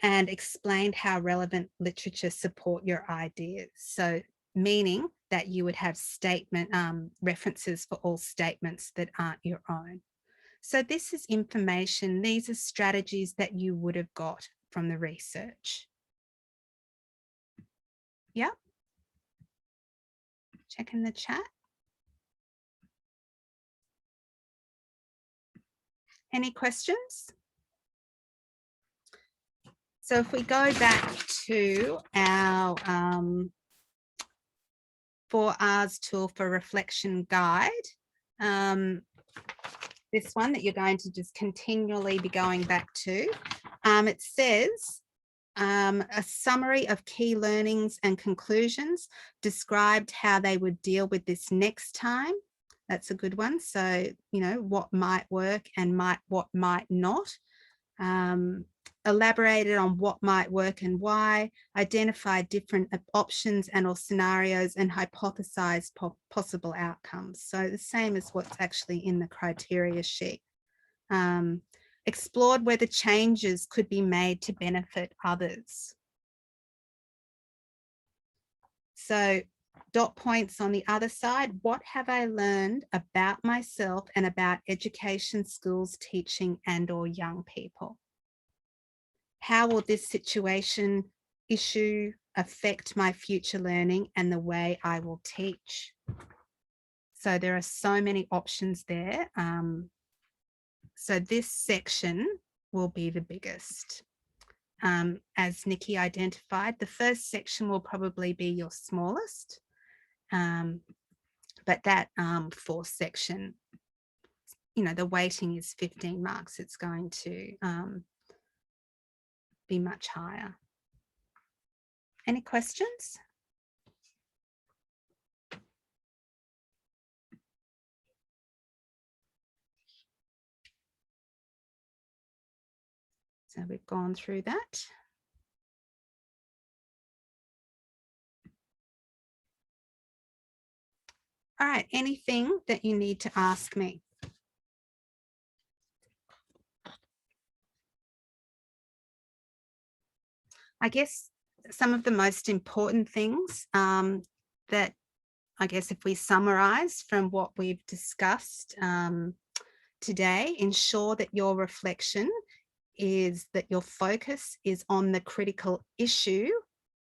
and explained how relevant literature support your ideas. So meaning that you would have statement references for all statements that aren't your own. So this is information, these are strategies that you would have got from the research. Yeah. Check in the chat. Any questions? So if we go back to our 4Rs tool for reflection guide, this one that you're going to just continually be going back to, it says a summary of key learnings and conclusions described how they would deal with this next time. That's a good one. So, you know, what might work and what might not. Elaborated on what might work and why, identified different options and or scenarios, and hypothesized possible outcomes. So the same as what's actually in the criteria sheet. Explored whether changes could be made to benefit others. So dot points on the other side. What have I learned about myself and about education, schools, teaching, and or young people? How will this situation issue affect my future learning and the way I will teach? So there are so many options there. So this section will be the biggest. As Nikki identified, the first section will probably be your smallest, but that fourth section, you know, the weighting is 15 marks. It's going to be much higher. Any questions? So we've gone through that. All right, anything that you need to ask me? I guess some of the most important things that I guess if we summarize from what we've discussed today, ensure that your reflection is that your focus is on the critical issue,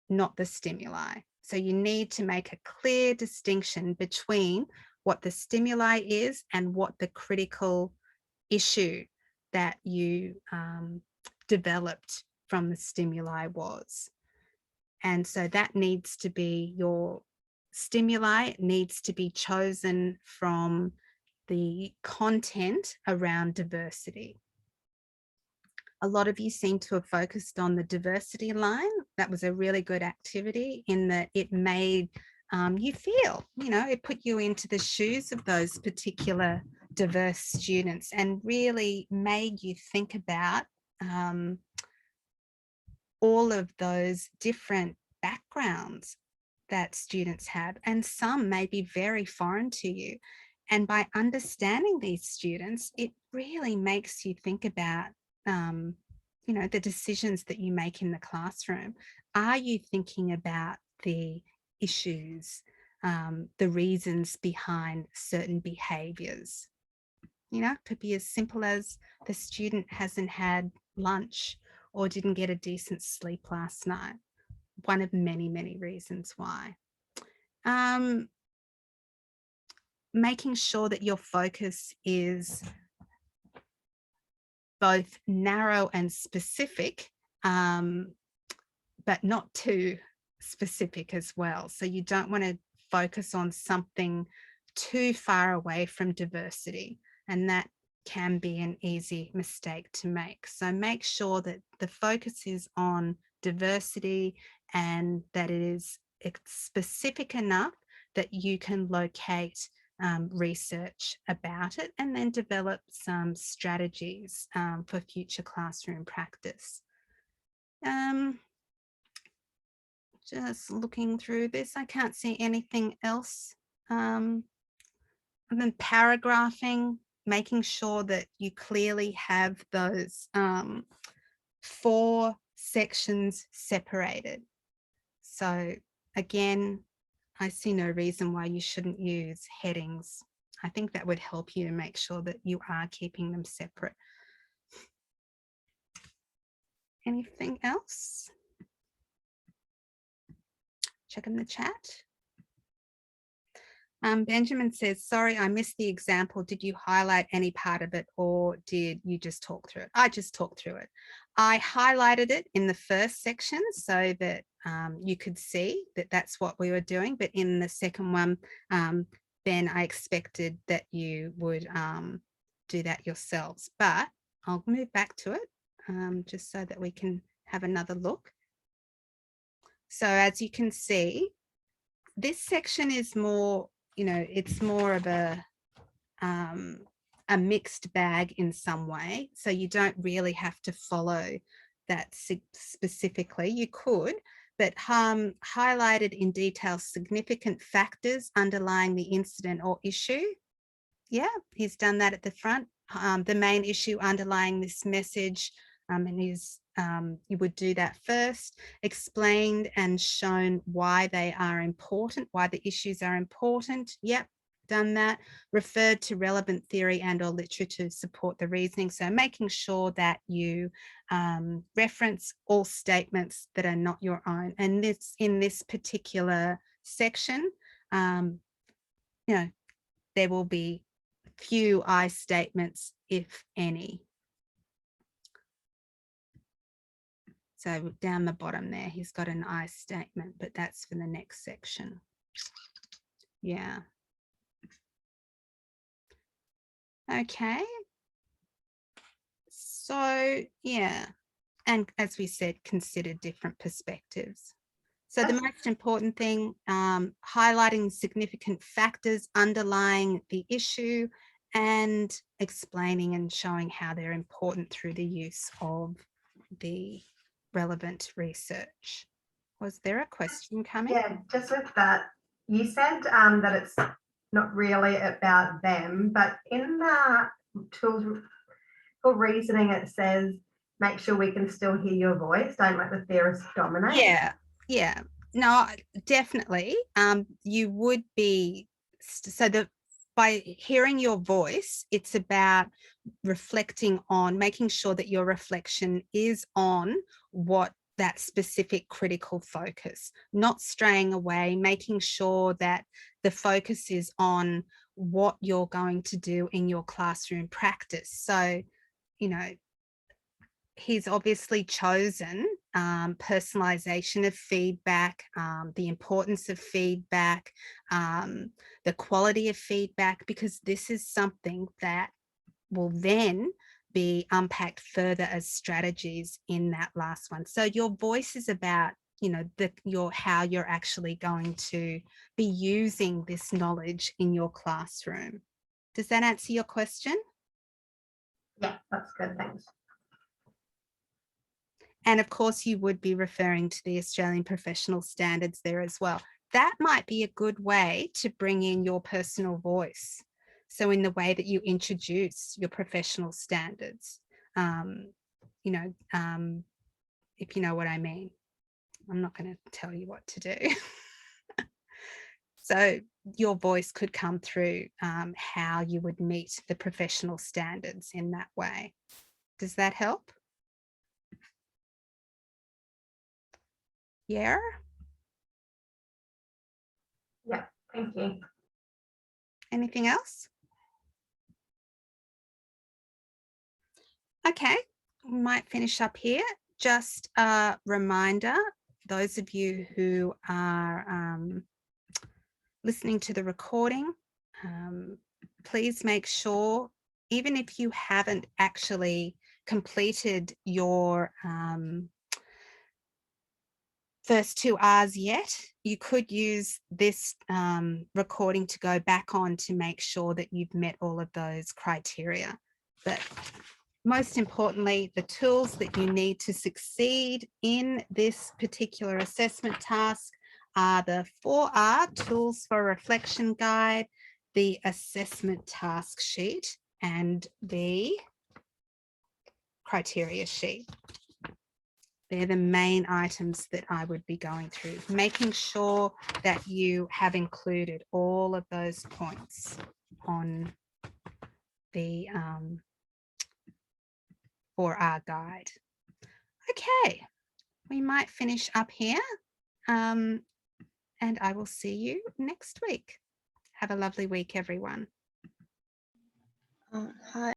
not the stimuli. So you need to make a clear distinction between what the stimuli is and what the critical issue that you developed from the stimuli was. And so that needs to be your stimuli, needs to be chosen from the content around diversity. A lot of you seem to have focused on the diversity line. That was a really good activity in that it made you feel, you know, it put you into the shoes of those particular diverse students and really made you think about all of those different backgrounds that students have, and some may be very foreign to you. And by understanding these students, it really makes you think about you know, the decisions that you make in the classroom. Are you thinking about the issues, the reasons behind certain behaviors? You know, it could be as simple as the student hasn't had lunch or didn't get a decent sleep last night. One of many, many reasons why. Making sure that your focus is both narrow and specific, but not too specific as well. So you don't want to focus on something too far away from diversity, and that can be an easy mistake to make. So make sure that the focus is on diversity and that it is specific enough that you can locate research about it and then develop some strategies for future classroom practice. Just looking through this, I can't see anything else. And then paragraphing, making sure that you clearly have those 4 sections separated. So again, I see no reason why you shouldn't use headings. I think that would help you to make sure that you are keeping them separate. Anything else? Check in the chat. Benjamin says, sorry, I missed the example. Did you highlight any part of it or did you just talk through it? I just talked through it. I highlighted it in the first section so that you could see that that's what we were doing. But in the second one, then I expected that you would do that yourselves. But I'll move back to it just so that we can have another look. So as you can see, this section is more, it's more of a mixed bag in some way. So you don't really have to follow that specifically. You could, but highlighted in detail significant factors underlying the incident or issue. Yeah, he's done that at the front. The main issue underlying this message, and you would do that first, explained and shown why they are important, why the issues are important. Yep, done that. Referred to relevant theory and or literature to support the reasoning. So making sure that you reference all statements that are not your own. And this, in this particular section, there will be few I statements, if any. So down the bottom there, he's got an I statement, but that's for the next section. Yeah. Okay. So, yeah. And as we said, consider different perspectives. So the most important thing, highlighting significant factors underlying the issue and explaining and showing how they're important through the use of the relevant research. Was there a question coming? Yeah, just with that, you said that it's not really about them, but in the tools for reasoning, it says, make sure we can still hear your voice. Don't let the theorist dominate. Yeah. No, definitely. You would be, so by hearing your voice, it's about reflecting on, making sure that your reflection is on what that specific critical focus, not straying away, making sure that the focus is on what you're going to do in your classroom practice. So, he's obviously chosen personalization of feedback, the importance of feedback, the quality of feedback, because this is something that will then be unpacked further as strategies in that last one. So your voice is about, how you're actually going to be using this knowledge in your classroom. Does that answer your question? Yeah, that's good. Thanks. And of course, you would be referring to the Australian professional standards there as well. That might be a good way to bring in your personal voice. So in the way that you introduce your professional standards, if you know what I mean. I'm not going to tell you what to do. So your voice could come through how you would meet the professional standards in that way. Does that help? Yeah. Yeah, thank you. Anything else? Okay, we might finish up here. Just a reminder, those of you who are listening to the recording, please make sure, even if you haven't actually completed your first 2 R's yet, you could use this recording to go back on to make sure that you've met all of those criteria. But most importantly, the tools that you need to succeed in this particular assessment task are the 4R Tools for Reflection Guide, the assessment task sheet, and the criteria sheet. They're the main items that I would be going through, making sure that you have included all of those points on the 4R guide. Okay, we might finish up here and I will see you next week. Have a lovely week, everyone. Hi.